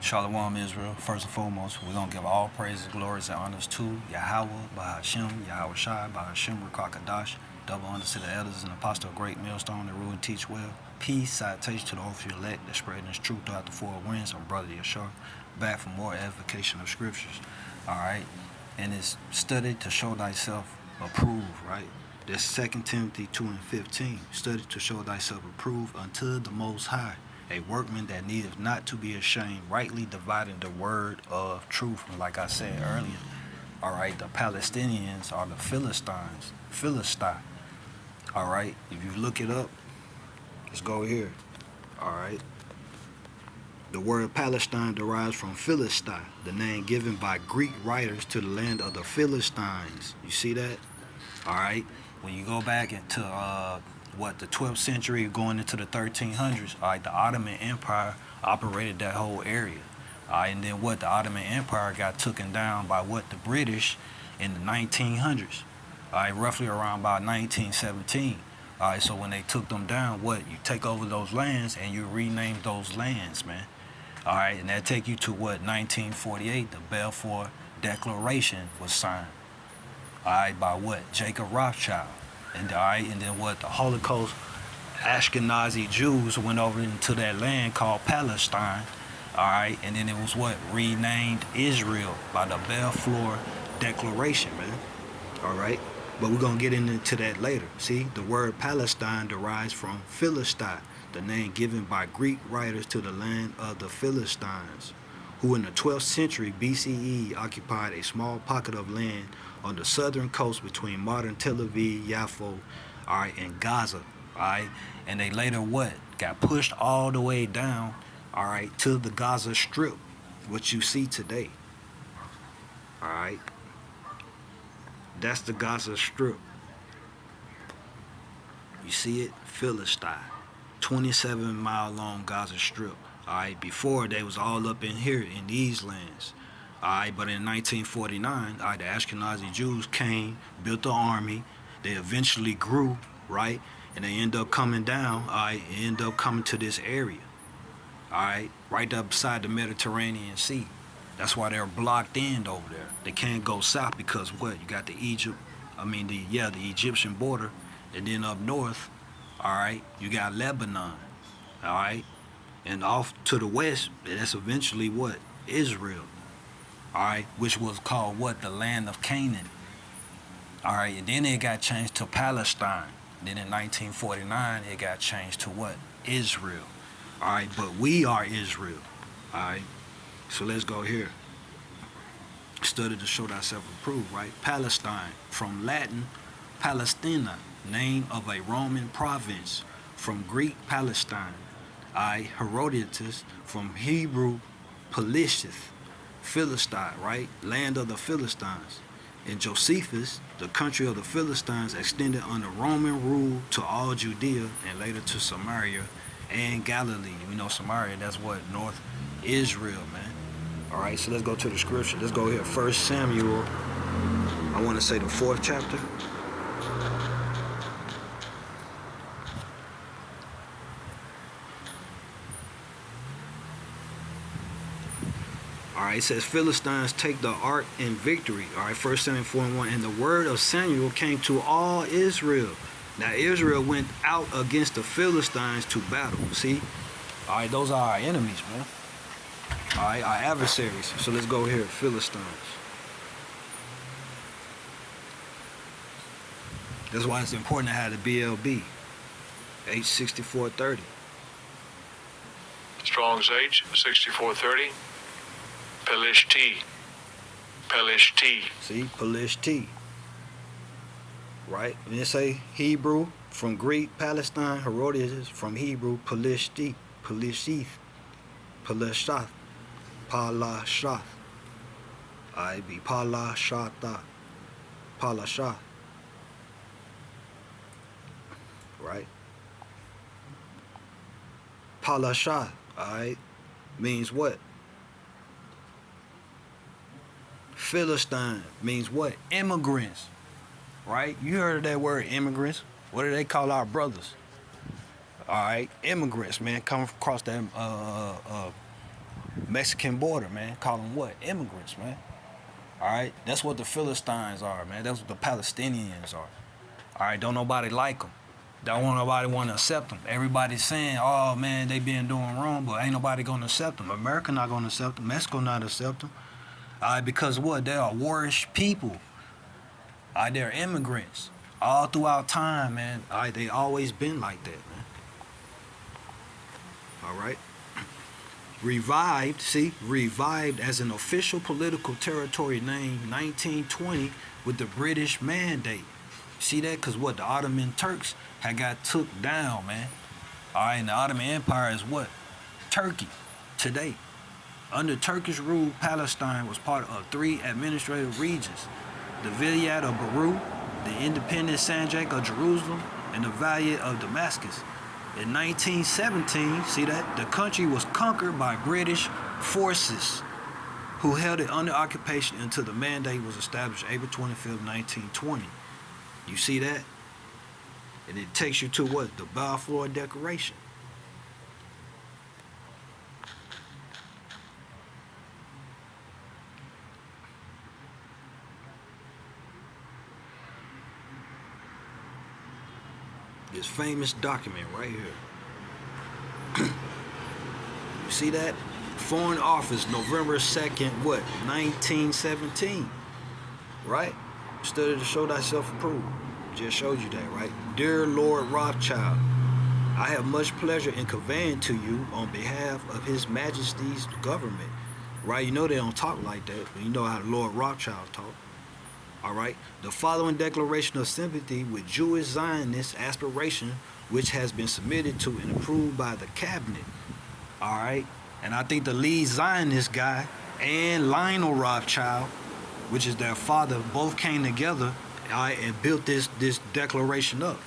Shalom Israel. First and foremost, we're going to give all praises, glories, and honors to Yahweh, Bahashem, Yahweh Shai, Bahashem, Rakakadash. Double honors to the elders and apostle of great millstone that rule and teach well. Peace, citation to the oath of your elect that spreading this truth throughout the four winds. I'm Brother Yashar, back for more edification of scriptures. Alright, and it's study to show thyself approved, right? That's 2 Timothy 2 and 15. Study to show thyself approved unto the Most High, a workman that needeth not to be ashamed, rightly dividing the word of truth. And like I said earlier, alright, the Palestinians are the Philistines. Philistine. Alright, if you look it up, let's go here. Alright. The word Palestine derives from Philistine, the name given by Greek writers to the land of the Philistines. You see that? Alright. When you go back into the 12th century going into the 1300s, alright, the Ottoman Empire operated that whole area. Alright, and then the Ottoman Empire got taken down by the British in the 1900s. Alright, roughly around about 1917. Alright, so when they took them down, you take over those lands and you rename those lands, man. Alright, and that take you to 1948, the Balfour Declaration was signed. Alright, by Jacob Rothschild. And then the Holocaust Ashkenazi Jews went over into that land called Palestine. Alright, and then it was renamed Israel by the Balfour Declaration, man. Alright, but we're gonna get into that later. See, the word Palestine derives from Philistine, the name given by Greek writers to the land of the Philistines, who in the 12th century BCE occupied a small pocket of land on the southern coast between modern Tel Aviv, Yaffo, alright, and Gaza, alright, and they later got pushed all the way down, alright, to the Gaza Strip, what you see today, alright. That's the Gaza Strip. You see it? Philistine. 27-mile long Gaza Strip. Alright, before they was all up in here in these lands. Alright, but in 1949, the Ashkenazi Jews came, built the army. They eventually grew, right? And they end up coming down, alright, and end up coming to this area. Alright, right up beside the Mediterranean Sea. That's why they're blocked in over there. They can't go south because you got the Egyptian border, and then up north, alright, you got Lebanon, alright, and off to the west, that's eventually Israel, alright, which was called the land of Canaan, alright, and then it got changed to Palestine. Then in 1949, it got changed to Israel, alright, but we are Israel, alright. So let's go here. Study to show thyself approved, right? Palestine, from Latin, Palestina, name of a Roman province. From Greek, Palestine. Herodotus, from Hebrew, Pelisheth, Philistine, right? Land of the Philistines. And Josephus, the country of the Philistines, extended under Roman rule to all Judea and later to Samaria and Galilee. We know Samaria, that's North Israel, man. Alright, so let's go to the scripture. Let's go here. 1 Samuel, I want to say the 4th chapter. Alright, it says Philistines take the ark in victory. Alright, 1 Samuel 4 and 1. And the word of Samuel came to all Israel. Now Israel went out against the Philistines to battle. See? Alright, those are our enemies, man. Alright, our adversaries. So let's go here. Philistines. That's why it's important to have the BLB. H6430. Strong's H6430. Pelishti. See, Pelishti. Right? And it say Hebrew from Greek, Palestine. Herodotus from Hebrew, Pelishti. Pelishith. Palashath. Palashath. I be Palashata. Palashath. Right? Palashath. Alright. Means what? Philistine means what? Immigrants. Right? You heard of that word, immigrants. What do they call our brothers? Alright, immigrants, man, come across that Mexican border, man. Call them what? Immigrants, man. All right? That's what the Philistines are, man. That's what the Palestinians are. All right? Don't nobody like them. Don't want nobody want to accept them. Everybody's saying, oh, man, they been doing wrong, but ain't nobody going to accept them. America not going to accept them. Mexico not accept them. All right? Because what? They are warish people. All right? They're immigrants. All throughout time, man. All right? They always been like that, man. All right? Revived as an official political territory named 1920 with the British Mandate. See that? Because what? The Ottoman Turks had got took down, man. All right, and the Ottoman Empire is what? Turkey today. Under Turkish rule, Palestine was part of 3 administrative regions: the Vilayet of Beirut, the independent Sanjak of Jerusalem, and the Vilayet of Damascus. In 1917, see that? The country was conquered by British forces who held it under occupation until the mandate was established April 25th, 1920. You see that? And it takes you to what? The Balfour Declaration. This famous document right here. You see that? Foreign Office, November 2nd, what? 1917. Right? Study to show thyself approved. Just showed you that, right? Dear Lord Rothschild, I have much pleasure in conveying to you on behalf of His Majesty's government. Right? You know they don't talk like that, but you know how Lord Rothschild talk. All right, the following declaration of sympathy with Jewish Zionist aspiration, which has been submitted to and approved by the cabinet. All right, and I think the lead Zionist guy and Lionel Rothschild, which is their father, both came together, all right, and built this declaration up.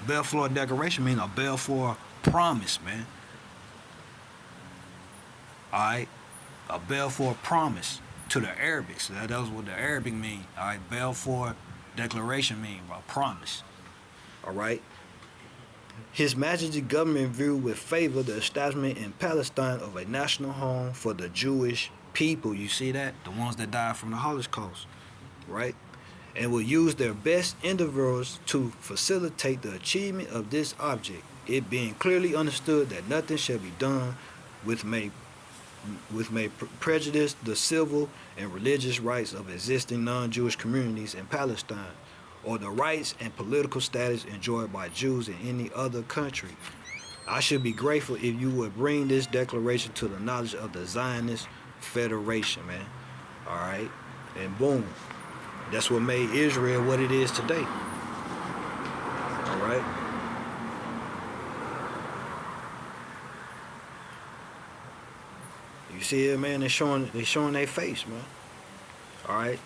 Balfour Declaration means a Balfour promise, man. All right, a Balfour promise. To the Arabics, that was what the Arabic mean. All right, Balfour Declaration mean a promise. All right. His Majesty's government viewed with favor the establishment in Palestine of a national home for the Jewish people. You see that? The ones that died from the Holocaust, right? And will use their best endeavors to facilitate the achievement of this object. It being clearly understood that nothing shall be done which may prejudice the civil and religious rights of existing non-Jewish communities in Palestine, or the rights and political status enjoyed by Jews in any other country. I should be grateful if you would bring this declaration to the knowledge of the Zionist Federation, man. All right? And boom. That's what made Israel what it is today. All right? You see it, man? They're showing their face, man. All right?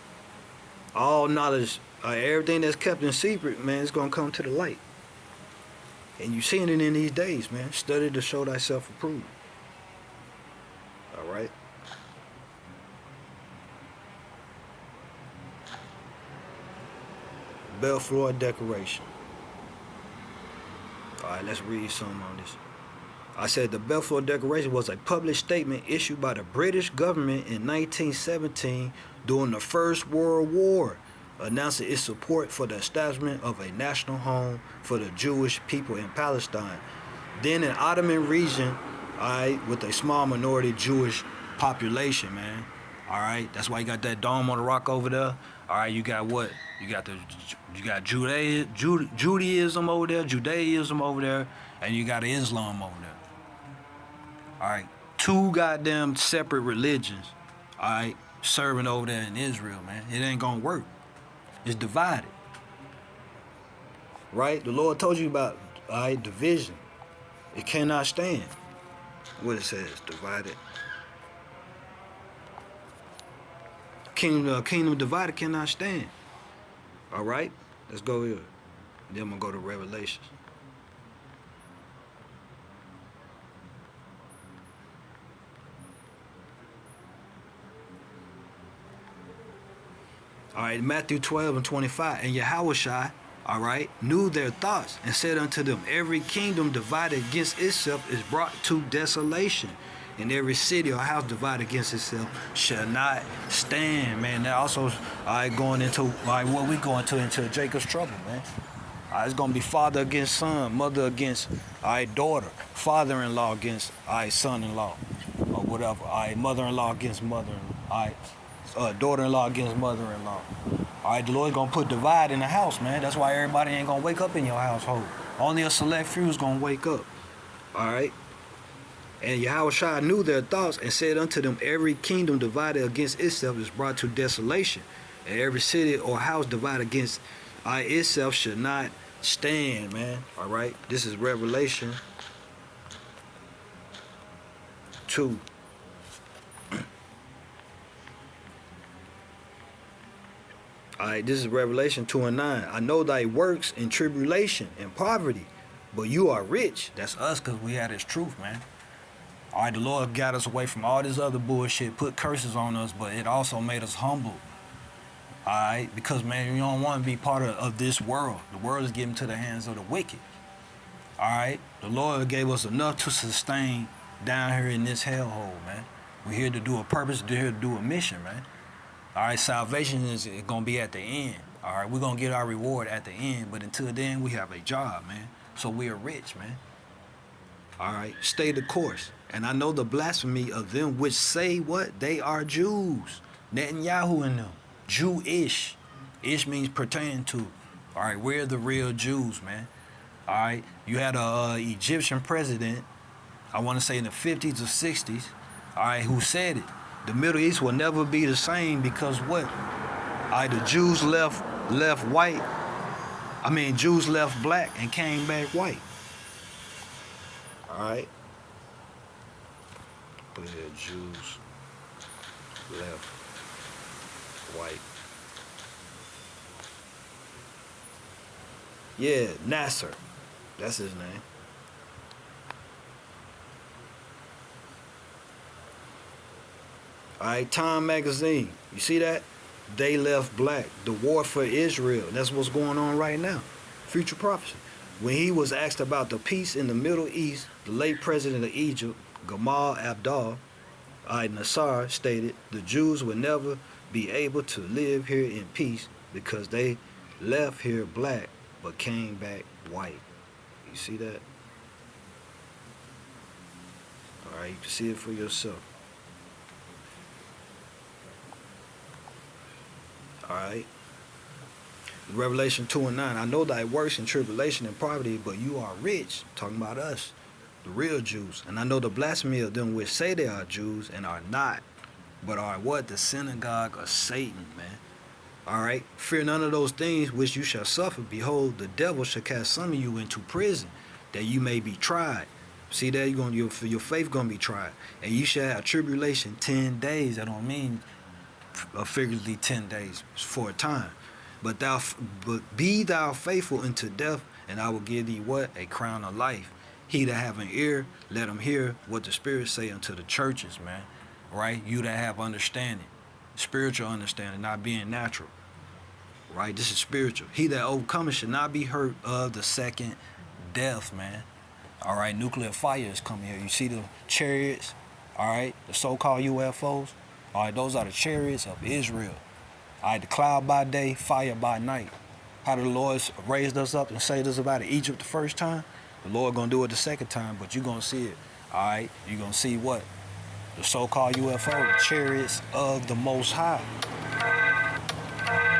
All knowledge, everything that's kept in secret, man, is going to come to the light. And you seeing it in these days, man. Study to show thyself approved. All right? Balfour Declaration. All right, let's read some on this. I said the Balfour Declaration was a published statement issued by the British government in 1917 during the First World War, announcing its support for the establishment of a national home for the Jewish people in Palestine, then an Ottoman region, all right, with a small minority Jewish population, man. All right, that's why you got that dome on the rock over there. All right, you got what? You got Judaism over there, and you got Islam over there. All right, 2 goddamn separate religions, all right, serving over there in Israel, man. It ain't gonna work. It's divided. Right? The Lord told you about, all right, division. It cannot stand. What it says, divided. Kingdom divided cannot stand. All right? Let's go here. Then I'm going to go to Revelations. All right, Matthew 12 and 25. And Yahushua, all right, knew their thoughts and said unto them, every kingdom divided against itself is brought to desolation, and every city or house divided against itself shall not stand, man. That also, going into, what we going to into Jacob's trouble, man. It's gonna be father against son, mother against, daughter, father-in-law against, son-in-law, or whatever. Mother-in-law against mother-in-law. Daughter-in-law against mother-in-law. The Lord's gonna put divide in the house, man. That's why everybody ain't gonna wake up in your household. Only a select few is gonna wake up. Alright? And Yahushua knew their thoughts and said unto them, every kingdom divided against itself is brought to desolation, and every city or house divided against itself should not stand, man. Alright? This is Revelation 2. Alright, this is Revelation 2 and 9. I know thy works in tribulation and poverty, but you are rich. That's us, because we had his truth, man. Alright, the Lord got us away from all this other bullshit, put curses on us, but it also made us humble. Alright, because, man, you don't want to be part of this world. The world is given to the hands of the wicked. Alright, the Lord gave us enough to sustain down here in this hellhole, man. We're here to do a purpose, we're here to do a mission, man. Alright, salvation is going to be at the end. Alright, we're going to get our reward at the end, but until then, we have a job, man. So we are rich, man. Alright, stay the course. And I know the blasphemy of them which say what? They are Jews. Netanyahu and them. Jewish. Ish means pertaining to. Alright, we're the real Jews, man. Alright, you had a Egyptian president, I want to say in the 50s or 60s, alright, who said it. The Middle East will never be the same because what? The Jews left white. Jews left black and came back white. Alright. Put here, Jews left white. Yeah, Nasser. That's his name. Alright, Time magazine. You see that? They left black. The war for Israel. That's what's going on right now. Future prophecy. When he was asked about the peace in the Middle East, the late president of Egypt, Gamal Abdel Nasser, stated the Jews would never be able to live here in peace because they left here black but came back white. You see that? Alright, you can see it for yourself. Alright. Revelation 2 and 9. I know thy works in tribulation and poverty, but you are rich. Talking about us, the real Jews. And I know the blasphemy of them which say they are Jews and are not, but are what? The synagogue of Satan, man. Alright. Fear none of those things which you shall suffer. Behold, the devil shall cast some of you into prison, that you may be tried. See that? Your faith gonna be tried. And you shall have tribulation 10 days. That don't mean figuratively 10 days for a time. But be thou faithful unto death, and I will give thee what? A crown of life. He that have an ear, let him hear what the Spirit say unto the churches, man. Right? You that have understanding. Spiritual understanding, not being natural. Right? This is spiritual. He that overcometh should not be hurt of the second death, man. Alright, nuclear fire is coming here. You see the chariots, alright, the so-called UFOs? Alright, those are the chariots of Israel. Alright, the cloud by day, fire by night. How the Lord raised us up and saved us out of Egypt the first time? The Lord gonna do it the second time, but you're gonna see it. Alright, you're gonna see what? The so-called UFO, the chariots of the Most High.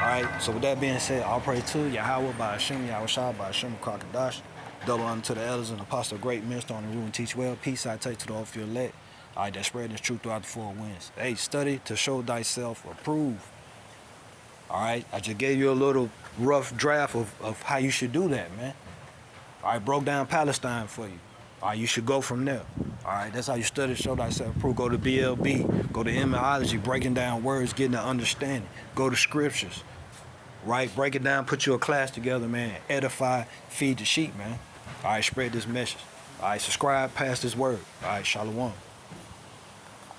Alright, so with that being said, I'll pray to Yahweh by Hashem, Yahushua by Hashem, Kakadash. Double honor to the elders and apostle, great minister on the rule and teach well. Peace I take to the off your elect. Alright, that spread this truth throughout the four winds. Hey, study to show thyself approved. Alright, I just gave you a little rough draft of how you should do that, man. Alright, broke down Palestine for you. Alright, you should go from there. Alright, that's how you study to show thyself approved. Go to BLB, go to immunology, breaking down words, getting an understanding. Go to scriptures. Right, break it down, put you a class together, man. Edify, feed the sheep, man. Alright, spread this message. Alright, subscribe, pass this word. Alright, shalom.